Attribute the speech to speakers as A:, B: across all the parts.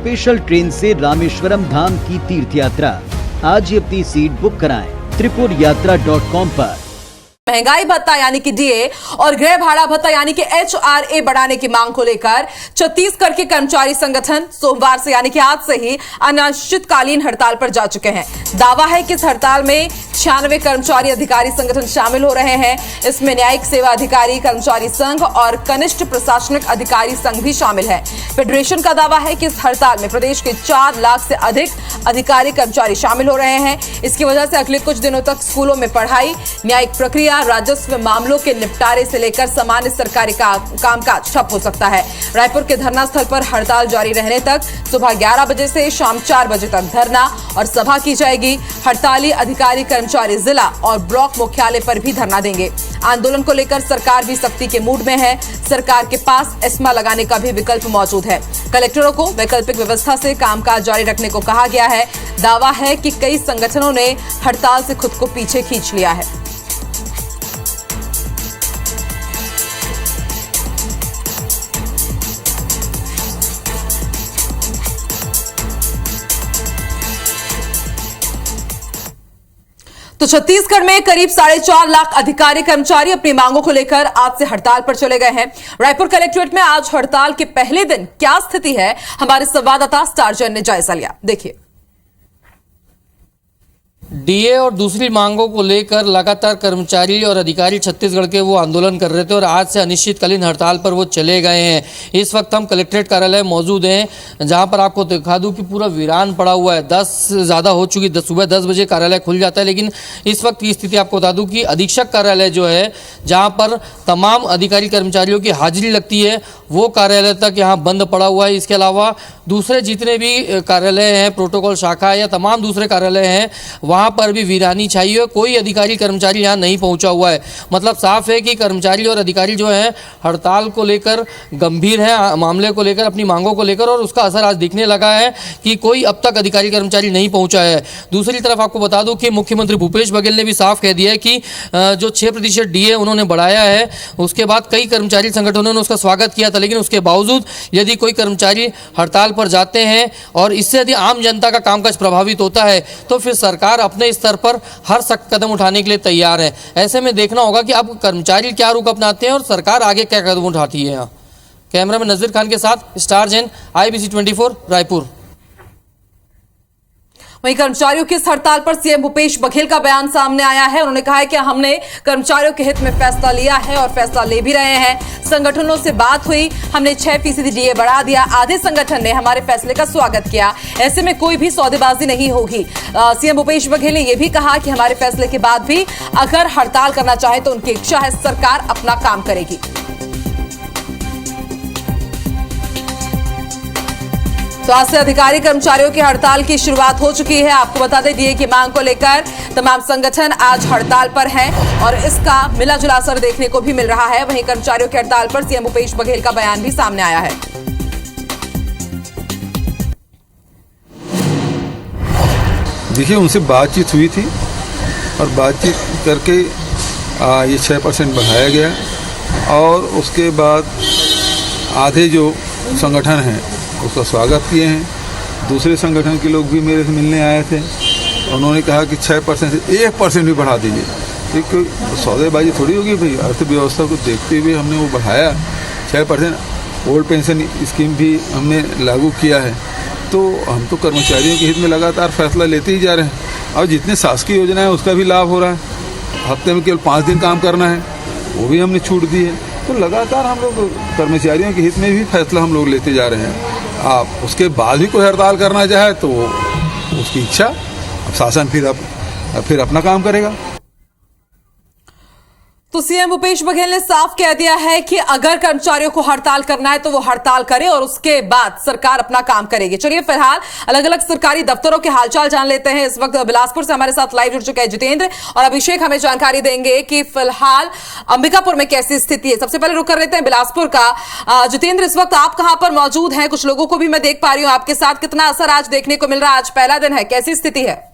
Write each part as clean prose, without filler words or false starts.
A: Special train से रामेश्वरम धाम की तीर्थ यात्रा। आज ही अपनी सीट बुक कराएं त्रिपुरयात्रा.com पर।
B: महंगाई भत्ता यानी कि डीए और गृह भाड़ा भत्ता यानी कि एचआरए बढ़ाने की मांग को लेकर छत्तीसगढ़ के कर्मचारी संगठन सोमवार से यानी कि आज से ही अनिश्चितकालीन हड़ताल पर जा चुके हैं। दावा है कि इस हड़ताल में 96 कर्मचारी अधिकारी संगठन शामिल हो रहे हैं। इसमें न्यायिक सेवा अधिकारी कर्मचारी संघ और कनिष्ठ प्रशासनिक अधिकारी संघ भी शामिल है। फेडरेशन का दावा है कि इस हड़ताल में प्रदेश के 4 लाख से अधिक अधिकारी कर्मचारी शामिल हो रहे हैं। इसकी वजह से अगले कुछ दिनों तक स्कूलों में पढ़ाई, न्यायिक प्रक्रिया, राजस्व मामलों के निपटारे से लेकर सामान्य सरकारी कामकाज ठप हो सकता है। रायपुर के धरना स्थल पर हड़ताल जारी रहने तक सुबह 11 बजे से शाम 4 बजे तक धरना और सभा की जाएगी। हड़ताली अधिकारी कर्मचारी जिला और ब्लॉक मुख्यालय पर भी धरना देंगे। आंदोलन को लेकर सरकार भी सख्ती के मूड में है। सरकार के पास एस्मा लगाने का भी विकल्प मौजूद है। कलेक्टरों को वैकल्पिक व्यवस्था से कामकाज जारी रखने को कहा गया है। दावा है कि कई संगठनों ने हड़ताल से खुद को पीछे खींच लिया है। तो छत्तीसगढ़ में करीब 4.5 लाख अधिकारी कर्मचारी अपनी मांगों को लेकर आज से हड़ताल पर चले गए हैं। रायपुर कलेक्ट्रेट में आज हड़ताल के पहले दिन क्या स्थिति है, हमारे संवाददाता स्टारजन ने जायजा लिया। देखिए।
C: डीए और दूसरी मांगों को लेकर लगातार कर्मचारी और अधिकारी छत्तीसगढ़ के वो आंदोलन कर रहे थे और आज से अनिश्चितकालीन हड़ताल पर वो चले गए हैं। इस वक्त हम कलेक्ट्रेट कार्यालय मौजूद हैं, जहां पर आपको दिखा दूं कि पूरा वीरान पड़ा हुआ है। 10 से ज़्यादा हो चुकी, सुबह 10 बजे कार्यालय खुल जाता है, लेकिन इस वक्त की स्थिति आपको बता दूं कि अधीक्षक कार्यालय जो है, जहाँ पर तमाम अधिकारी कर्मचारियों की हाजिरी लगती है, वो कार्यालय तक यहाँ बंद पड़ा हुआ है। इसके अलावा दूसरे जितने भी कार्यालय हैं, प्रोटोकॉल शाखा या तमाम दूसरे कार्यालय हैं, वहाँ पर भी वीरानी छाई है। कोई अधिकारी कर्मचारी यहाँ नहीं पहुँचा हुआ है। मतलब साफ है कि कर्मचारी और अधिकारी जो हैं हड़ताल को लेकर गंभीर हैं, मामले को लेकर, अपनी मांगों को लेकर, और उसका असर आज दिखने लगा है कि कोई अब तक अधिकारी कर्मचारी नहीं पहुँचा है। दूसरी तरफ आपको बता दूं कि मुख्यमंत्री भूपेश बघेल ने भी साफ कह दिया है कि जो 6% डीए उन्होंने बढ़ाया है, उसके बाद कई कर्मचारी संगठनों ने उसका स्वागत किया था, लेकिन उसके बावजूद यदि कोई कर्मचारी हड़ताल पर जाते हैं और इससे यदि आम जनता का कामकाज प्रभावित होता है, तो फिर सरकार अपने स्तर पर हर सख्त कदम उठाने के लिए तैयार है। ऐसे में देखना होगा कि अब कर्मचारी क्या रुख अपनाते हैं और सरकार आगे क्या कदम उठाती है। यहाँ कैमरा में नजीर खान के साथ स्टारजन, IBC 24 रायपुर।
B: वहीं कर्मचारियों की इस हड़ताल पर सीएम भूपेश बघेल का बयान सामने आया है। उन्होंने कहा है कि हमने कर्मचारियों के हित में फैसला लिया है और फैसला ले भी रहे हैं। संगठनों से बात हुई, हमने 6% डीए बढ़ा दिया। आधे संगठन ने हमारे फैसले का स्वागत किया। ऐसे में कोई भी सौदेबाजी नहीं होगी। सीएम भूपेश बघेल ने यह भी कहा कि हमारे फैसले के बाद भी अगर हड़ताल करना चाहे तो उनकी इच्छा है, सरकार अपना काम करेगी। तो आज से अधिकारी कर्मचारियों की हड़ताल की शुरुआत हो चुकी है। आपको बता दें, डीए की मांग को लेकर तमाम संगठन आज हड़ताल पर हैं और इसका मिला जुला असर देखने को भी मिल रहा है। वहीं कर्मचारियों की हड़ताल पर सीएम भूपेश बघेल का बयान भी सामने आया है।
D: देखिए, उनसे बातचीत हुई थी और बातचीत करके ये 6% बढ़ाया गया और उसके बाद आधे जो संगठन हैं उसका स्वागत किए हैं। दूसरे संगठन के लोग भी मेरे से मिलने आए थे। उन्होंने कहा कि 6% से 1% भी बढ़ा दीजिए, क्योंकि सौदेबाजी थोड़ी होगी भाई। अर्थव्यवस्था को देखते हुए हमने वो बढ़ाया 6%। ओल्ड पेंशन स्कीम भी हमने लागू किया है। तो हम तो कर्मचारियों के हित में लगातार फैसला लेते ही जा रहे हैं और जितने शासकीय योजना है उसका भी लाभ हो रहा है। हफ्ते में केवल 5 दिन काम करना है, वो भी हमने छूट दी है। तो लगातार हम लोग कर्मचारियों के हित में भी फैसला हम लोग लेते जा रहे हैं। आप उसके बाद भी कोई हड़ताल करना चाहे तो उसकी इच्छा, अब शासन फिर अपना काम करेगा।
B: तो सीएम भूपेश बघेल ने साफ कह दिया है कि अगर कर्मचारियों को हड़ताल करना है तो वो हड़ताल करे और उसके बाद सरकार अपना काम करेगी। चलिए फिलहाल अलग अलग सरकारी दफ्तरों के हालचाल जान लेते हैं। इस वक्त बिलासपुर से हमारे साथ लाइव जुड़ चुके हैं जितेंद्र और अभिषेक हमें जानकारी देंगे कि फिलहाल अंबिकापुर में कैसी स्थिति है। सबसे पहले रुक कर लेते हैं बिलासपुर का। जितेंद्र, इस वक्त आप कहां पर मौजूद हैं? कुछ लोगों को भी मैं देख पा रही हूं आपके साथ। कितना असर आज देखने को मिल रहा है? आज पहला दिन है, कैसी स्थिति है?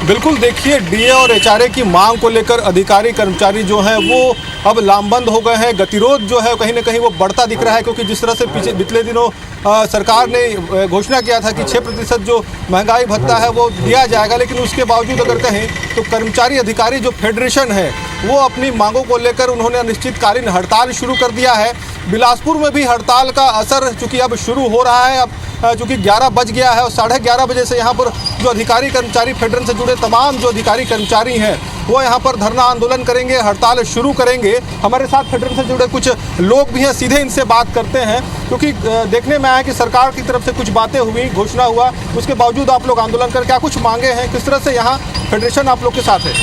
E: बिल्कुल, देखिए डीए और एचआरए की मांग को लेकर अधिकारी कर्मचारी जो हैं वो अब लामबंद हो गए हैं। गतिरोध जो है कहीं ना कहीं वो बढ़ता दिख रहा है, क्योंकि जिस तरह से पिछले दिनों सरकार ने घोषणा किया था कि 6% जो महंगाई भत्ता है वो दिया जाएगा, लेकिन उसके बावजूद अगर कहें तो कर्मचारी अधिकारी जो फेडरेशन है वो अपनी मांगों को लेकर उन्होंने अनिश्चितकालीन हड़ताल शुरू कर दिया है। बिलासपुर में भी हड़ताल का असर चूँकि अब शुरू हो रहा है। अब चूँकि 11 बज गया है और 11:30 बजे से यहाँ पर जो अधिकारी कर्मचारी फेडरेशन से जुड़े तमाम जो अधिकारी कर्मचारी हैं वो यहाँ पर धरना आंदोलन करेंगे, हड़ताल शुरू करेंगे। हमारे साथ फेडरेशन से जुड़े कुछ लोग भी हैं, सीधे इनसे बात करते हैं, क्योंकि देखने में आया कि सरकार की तरफ से कुछ बातें हुई, घोषणा हुआ, उसके बावजूद आप लोग आंदोलन कर क्या कुछ मांगे हैं, किस तरह से यहाँ फेडरेशन आप लोग के साथ है?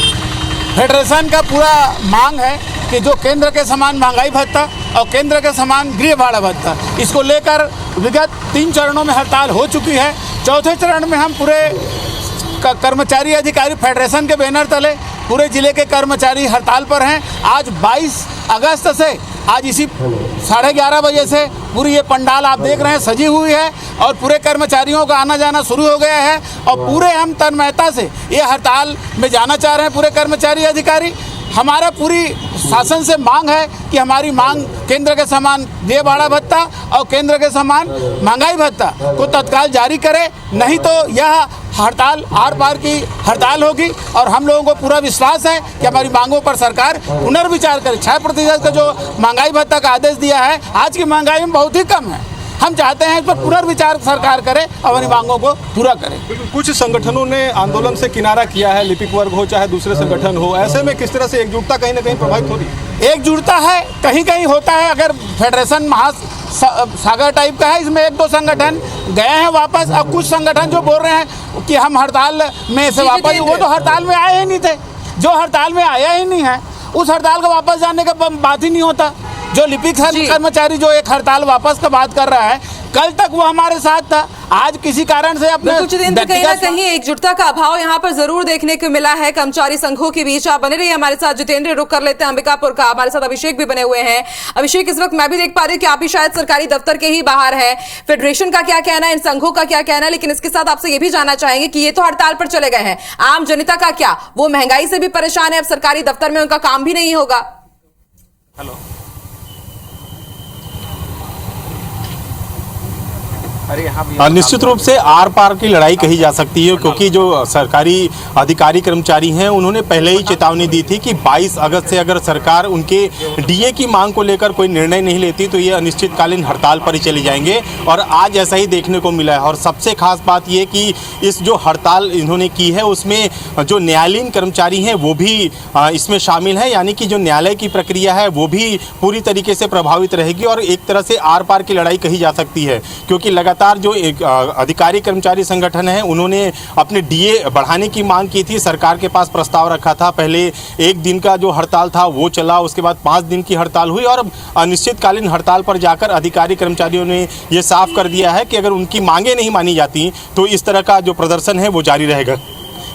F: फेडरेशन का पूरा मांग है कि जो केंद्र के समान महंगाई भत्ता और केंद्र के समान गृह भाड़ा भत्ता, इसको लेकर विगत 3 चरणों में हड़ताल हो चुकी है। चौथे चरण में हम पूरे कर्मचारी अधिकारी फेडरेशन के बैनर तले पूरे जिले के कर्मचारी हड़ताल पर हैं। आज 22 अगस्त से आज इसी 11:30 बजे से पूरी ये पंडाल आप देख रहे हैं सजी हुई है और पूरे कर्मचारियों का आना जाना शुरू हो गया है और पूरे हम तन्मयता से ये हड़ताल में जाना चाह रहे हैं पूरे कर्मचारी अधिकारी। हमारा पूरी शासन से मांग है कि हमारी मांग केंद्र के समान गृह भाड़ा भत्ता और केंद्र के समान महंगाई भत्ता को तत्काल जारी करे, नहीं तो यह हड़ताल आर पार की हड़ताल होगी। और हम लोगों को पूरा विश्वास है कि हमारी मांगों पर सरकार पुनर्विचार करे। 6% का जो महंगाई भत्ता का आदेश दिया है आज की महंगाई में बहुत ही कम है। हम चाहते हैं इस पर पुनर्विचार सरकार करे और हमारी मांगों को पूरा करे।
E: कुछ संगठनों ने आंदोलन से किनारा किया है, लिपिक वर्ग हो चाहे दूसरे संगठन हो, ऐसे में किस तरह से एकजुटता कहीं ना कहीं प्रभावित हो रही है?
F: एकजुटता है कहीं कहीं होता है, अगर फेडरेशन महासागर टाइप का है, इसमें 1-2 संगठन गए हैं वापस। अब कुछ संगठन जो बोल रहे हैं कि हम हड़ताल में से वापस, वो तो हड़ताल में आए ही नहीं थे। जो हड़ताल में आया ही नहीं है उस हड़ताल का वापस जाने का बात ही नहीं होता। जो लिपिक कर्मचारी जो एक हड़ताल वापस का बात कर रहा है, कल तक वो हमारे साथ था, आज किसी कारण से अपने
B: कुछ दिन कहीं ना कहीं एकजुटता का अभाव यहाँ पर जरूर देखने को मिला है कर्मचारी संघों के बीच। आप बने रहिए हमारे साथ। जितेंद्र, रुक कर लेते हैं अंबिकापुर का। हमारे साथ अभिषेक भी बने हुए हैं। अभिषेक, इस वक्त मैं भी देख पा रही हूँ कि आप भी शायद सरकारी दफ्तर के ही बाहर है। फेडरेशन का क्या कहना है, इन संघों का क्या कहना है, लेकिन इसके साथ आपसे ये भी जानना चाहेंगे कि ये तो हड़ताल पर चले गए हैं, आम जनता का क्या? वो महंगाई से भी परेशान है, अब सरकारी दफ्तर में उनका काम भी नहीं होगा।
F: हेलो,
G: निश्चित रूप से आर पार की लड़ाई कही जा सकती है, क्योंकि जो सरकारी अधिकारी कर्मचारी हैं उन्होंने पहले ही चेतावनी दी थी कि 22 अगस्त से अगर सरकार उनके डीए की मांग को लेकर कोई निर्णय नहीं लेती तो ये अनिश्चितकालीन हड़ताल पर ही चले जाएंगे, और आज ऐसा ही देखने को मिला है। और सबसे खास बात ये कि इस जो हड़ताल इन्होंने की है उसमें जो न्यायालयीन कर्मचारी हैं वो भी इसमें शामिल हैं, यानी कि जो न्यायालय की प्रक्रिया है वो भी पूरी तरीके से प्रभावित रहेगी और एक तरह से आर पार की लड़ाई कही जा सकती है। क्योंकि लगातार जो एक अधिकारी कर्मचारी संगठन है उन्होंने अपने डीए बढ़ाने की मांग की थी, सरकार के पास प्रस्ताव रखा था। पहले 1 दिन का जो हड़ताल था वो चला, उसके बाद 5 दिन की हड़ताल हुई और अनिश्चितकालीन हड़ताल पर जाकर अधिकारी कर्मचारियों ने ये साफ कर दिया है कि अगर उनकी मांगें नहीं मानी जाती तो इस तरह का जो प्रदर्शन है वो जारी रहेगा।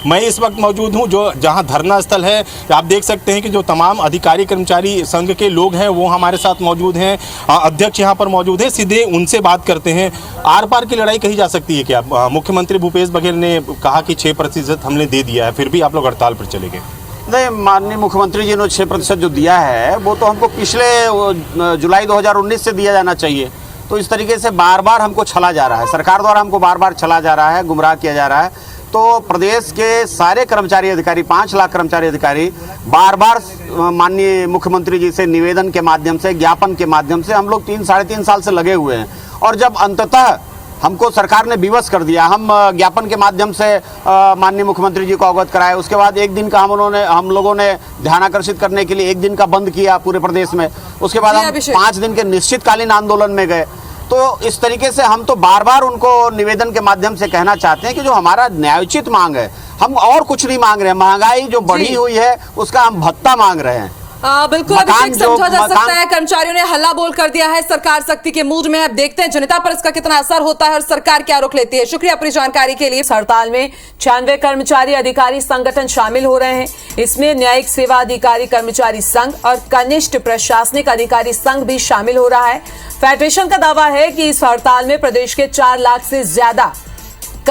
G: मैं इस वक्त मौजूद हूं जो जहां धरना स्थल है, आप देख सकते हैं कि जो तमाम अधिकारी कर्मचारी संघ के लोग हैं वो हमारे साथ मौजूद हैं, अध्यक्ष यहां पर मौजूद हैं, सीधे उनसे बात करते हैं। आर पार की लड़ाई कही जा सकती है क्या? मुख्यमंत्री भूपेश बघेल ने कहा कि 6% हमने दे दिया है, फिर भी आप लोग हड़ताल पर चले गए।
H: नहीं, माननीय मुख्यमंत्री जी ने 6% जो दिया है वो तो हमको पिछले जुलाई 2019 से दिया जाना चाहिए। तो इस तरीके से बार बार हमको छला जा रहा है, सरकार द्वारा हमको बार बार छला जा रहा है, गुमराह किया जा रहा है। तो प्रदेश के सारे कर्मचारी अधिकारी, 5 लाख कर्मचारी अधिकारी बार बार माननीय मुख्यमंत्री जी से निवेदन के माध्यम से, ज्ञापन के माध्यम से हम लोग 3-3.5 साल से लगे हुए हैं। और जब अंततः हमको सरकार ने विवश कर दिया, हम ज्ञापन के माध्यम से माननीय मुख्यमंत्री जी को अवगत कराए, उसके बाद 1 दिन का हम लोगों ने ध्यानाकर्षित करने के लिए 1 दिन का बंद किया पूरे प्रदेश में। उसके बाद हम 5 दिन के निश्चितकालीन आंदोलन में गए। तो इस तरीके से हम तो बार बार उनको निवेदन के माध्यम से कहना चाहते हैं कि जो हमारा न्यायोचित मांग है, हम और कुछ नहीं मांग रहे हैं। महंगाई जो बढ़ी हुई है उसका हम भत्ता मांग रहे हैं।
B: बिल्कुल अभिषेक, समझा जा सकता है कर्मचारियों ने हल्ला बोल कर दिया है, सरकार सख्ती के मूड में है। अब देखते हैं जनता पर इसका कितना असर होता है और सरकार क्या रुख लेती है। शुक्रिया अपनी जानकारी के लिए। हड़ताल में 96 कर्मचारी अधिकारी संगठन शामिल हो रहे हैं। इसमें न्यायिक सेवा अधिकारी कर्मचारी संघ और कनिष्ठ प्रशासनिक अधिकारी संघ भी शामिल हो रहा है। फेडरेशन का दावा है कि इस हड़ताल में प्रदेश के 4 लाख से ज्यादा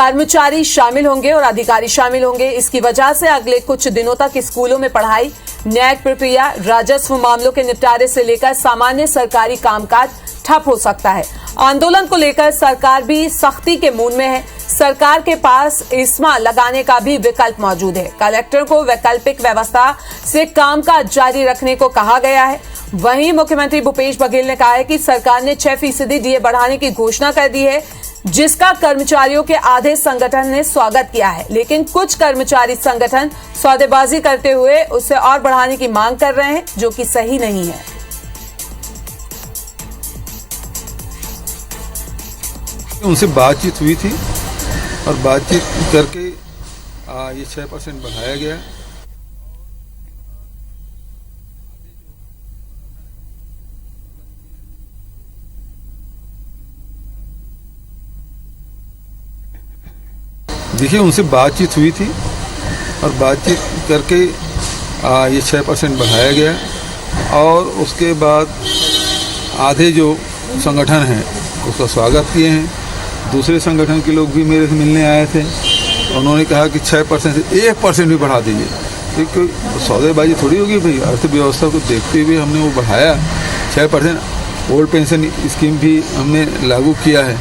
B: कर्मचारी शामिल होंगे और अधिकारी शामिल होंगे। इसकी वजह से अगले कुछ दिनों तक स्कूलों में पढ़ाई, न्यायिक प्रक्रिया, राजस्व मामलों के निपटारे से लेकर सामान्य सरकारी कामकाज ठप हो सकता है। आंदोलन को लेकर सरकार भी सख्ती के मूड में है। सरकार के पास इस्मा लगाने का भी विकल्प मौजूद है। कलेक्टर को वैकल्पिक व्यवस्था से कामकाज जारी रखने को कहा गया है। वहीं मुख्यमंत्री भूपेश बघेल ने कहा है कि सरकार ने 6% डीए बढ़ाने की घोषणा कर दी है, जिसका कर्मचारियों के आधे संगठन ने स्वागत किया है। लेकिन कुछ कर्मचारी संगठन सौदेबाजी करते हुए उसे और बढ़ाने की मांग कर रहे हैं, जो कि सही नहीं है।
D: उनसे बातचीत हुई थी और बातचीत करके ये 6% बढ़ाया गया। देखिए, उनसे बातचीत हुई थी और बातचीत करके ये 6% बढ़ाया गया और उसके बाद आधे जो संगठन हैं उसका स्वागत किए हैं। दूसरे संगठन के लोग भी मेरे से मिलने आए थे, उन्होंने कहा कि 6% से 1% भी बढ़ा दीजिए, क्योंकि सौदेबाजी थोड़ी होगी भाई। अर्थव्यवस्था को देखते हुए हमने वो बढ़ाया 6%। ओल्ड पेंशन स्कीम भी हमने लागू किया है।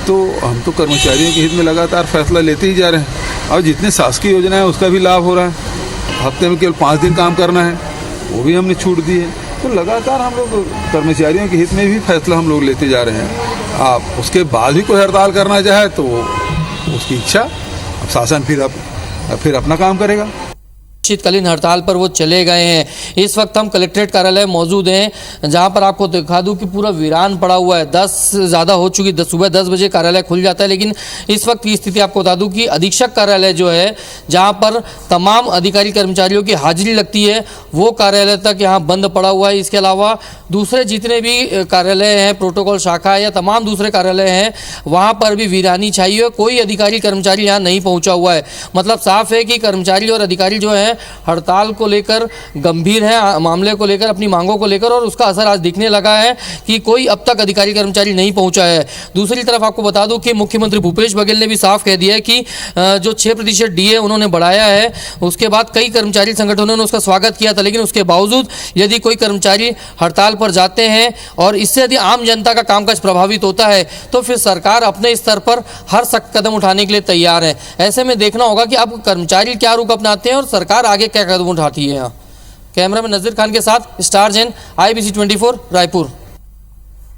D: तो हम तो कर्मचारियों के हित में लगातार फैसला लेते ही जा रहे हैं और जितने शासकीय योजना है उसका भी लाभ हो रहा है। हफ्ते में केवल 5 दिन काम करना है, वो भी हमने छूट दी है। तो लगातार हम लोग कर्मचारियों के हित में भी फैसला हम लोग लेते जा रहे हैं। आप उसके बाद भी कोई हड़ताल करना चाहे तो उसकी इच्छा, अब शासन फिर अपना काम करेगा।
C: शीतकालीन हड़ताल पर वो चले गए हैं। इस वक्त हम कलेक्ट्रेट कार्यालय मौजूद हैं, जहां पर आपको दिखा दूं कि पूरा वीरान पड़ा हुआ है। 10 ज़्यादा हो चुकी, सुबह 10 बजे कार्यालय खुल जाता है, लेकिन इस वक्त की स्थिति आपको बता दूं कि अधीक्षक कार्यालय जो है, जहां पर तमाम अधिकारी कर्मचारियों की हाजिरी लगती है, वो कार्यालय तक यहाँ बंद पड़ा हुआ है। इसके अलावा दूसरे जितने भी कार्यालय हैं, प्रोटोकॉल शाखा या तमाम दूसरे कार्यालय हैं, वहाँ पर भी वीरानी छाई है। कोई अधिकारी कर्मचारी यहाँ नहीं पहुँचा हुआ है। मतलब साफ है कि कर्मचारी और अधिकारी जो है हड़ताल को लेकर गंभीर है, मामले को लेकर, अपनी मांगों को लेकर, और उसका असर आज दिखने लगा है कि कोई अब तक अधिकारी कर्मचारी नहीं पहुंचा है। दूसरी तरफ आपको बता दूं कि मुख्यमंत्री भूपेश बघेल ने भी साफ कह दिया है कि जो 6% डीए उन्होंने बढ़ाया है, उसके बाद कई कर्मचारी संगठनों ने उसका स्वागत किया था, लेकिन उसके बावजूद यदि कोई कर्मचारी हड़ताल पर जाते हैं और इससे यदि आम जनता का कामकाज प्रभावित होता है तो फिर सरकार अपने स्तर पर हर सख्त कदम उठाने के लिए तैयार है। ऐसे में देखना होगा कि अब कर्मचारी क्या रुख अपनाते हैं और सरकार आगे क्या कदम उठाती है। यहाँ कैमरा में नजर खान के साथ स्टार जैन, IBC 24 रायपुर।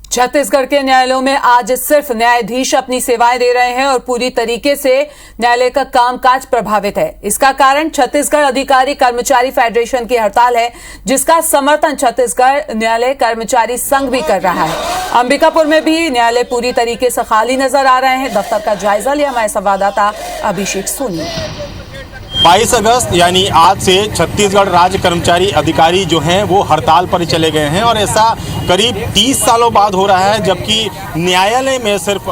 B: छत्तीसगढ़ के न्यायालयों में आज सिर्फ न्यायाधीश अपनी सेवाएं दे रहे हैं और पूरी तरीके से न्यायालय का कामकाज प्रभावित है। इसका कारण छत्तीसगढ़ अधिकारी कर्मचारी फेडरेशन की हड़ताल है, जिसका समर्थन छत्तीसगढ़ न्यायालय कर्मचारी संघ भी कर रहा है। अंबिकापुर में भी न्यायालय पूरी तरीके से खाली नजर आ रहे हैं। दफ्तर का जायजा लिया हमारे संवाददाता अभिषेक सोनी।
G: 22 अगस्त यानी आज से छत्तीसगढ़ राज्य कर्मचारी अधिकारी जो हैं वो हड़ताल पर चले गए हैं और ऐसा करीब 30 सालों बाद हो रहा है, जबकि न्यायालय में सिर्फ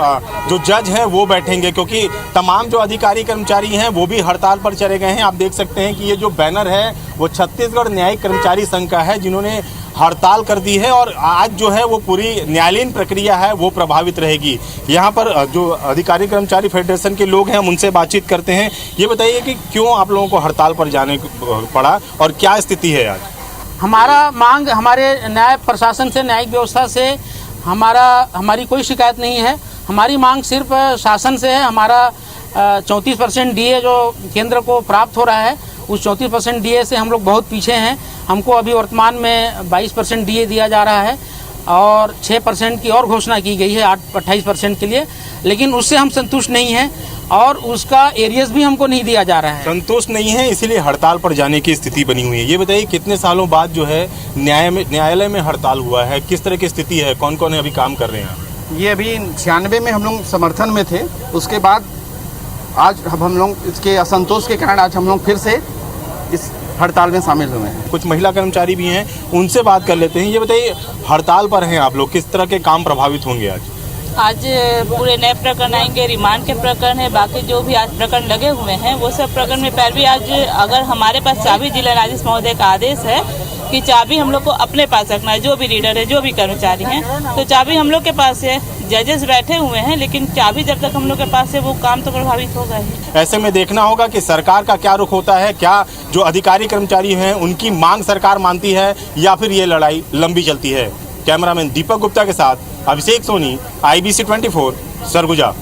G: जो जज हैं वो बैठेंगे, क्योंकि तमाम जो अधिकारी कर्मचारी हैं वो भी हड़ताल पर चले गए हैं। आप देख सकते हैं कि ये जो बैनर है वो छत्तीसगढ़ न्यायिक कर्मचारी संघ का है, जिन्होंने हड़ताल कर दी है और आज जो है वो पूरी न्यायालयीन प्रक्रिया है वो प्रभावित रहेगी। यहाँ पर जो अधिकारी कर्मचारी फेडरेशन के लोग हैं हम उनसे बातचीत करते हैं। ये बताइए कि क्यों आप लोगों को हड़ताल पर जाने पड़ा और क्या स्थिति है आज?
F: हमारा मांग हमारे न्याय प्रशासन से, न्यायिक व्यवस्था से हमारी कोई शिकायत नहीं है। हमारी मांग सिर्फ शासन से है। हमारा 34% डीए जो केंद्र को प्राप्त हो रहा है, उस 34% डीए से हम लोग बहुत पीछे हैं। हमको अभी वर्तमान में 22% डीए दिया जा रहा है और 6% की और घोषणा की गई है 28% के लिए, लेकिन उससे हम संतुष्ट नहीं हैं और उसका एरियस भी हमको नहीं दिया जा रहा है।
G: संतुष्ट नहीं है, इसीलिए हड़ताल पर जाने की स्थिति बनी हुई है। ये बताइए कितने सालों बाद जो है न्यायालय में हड़ताल हुआ है, किस तरह की स्थिति है, कौन कौन अभी काम कर रहे हैं?
I: ये अभी 96 में हम लोग समर्थन में थे, उसके बाद आज हम लोग इसके असंतोष के कारण आज हम लोग फिर से इस हड़ताल में शामिल हुए हैं।
G: कुछ महिला कर्मचारी भी हैं, उनसे बात कर लेते हैं। ये बताइए हड़ताल पर हैं आप लोग, किस तरह के काम प्रभावित होंगे आज?
J: आज पूरे नए प्रकरण आएंगे, रिमांड के प्रकरण है, बाकी जो भी आज प्रकरण लगे हुए हैं वो सब प्रकरण में पैरवी। आज अगर हमारे पास चाबी जिला न्यायाधीश महोदय का आदेश है कि चाबी हम लोग को अपने पास रखना है, जो भी रीडर है, जो भी कर्मचारी हैं, तो चाबी हम लोग के पास है। जजेस बैठे हुए हैं, लेकिन चाबी जब तक हम लोग के पास है वो काम तो प्रभावित होगा ही।
G: ऐसे में देखना होगा कि सरकार का क्या रुख होता है, क्या जो अधिकारी कर्मचारी हैं उनकी मांग सरकार मानती है या फिर ये लड़ाई लंबी चलती है। कैमरामैन दीपक गुप्ता के साथ अभिषेक सोनी, IBC 24, सरगुजा।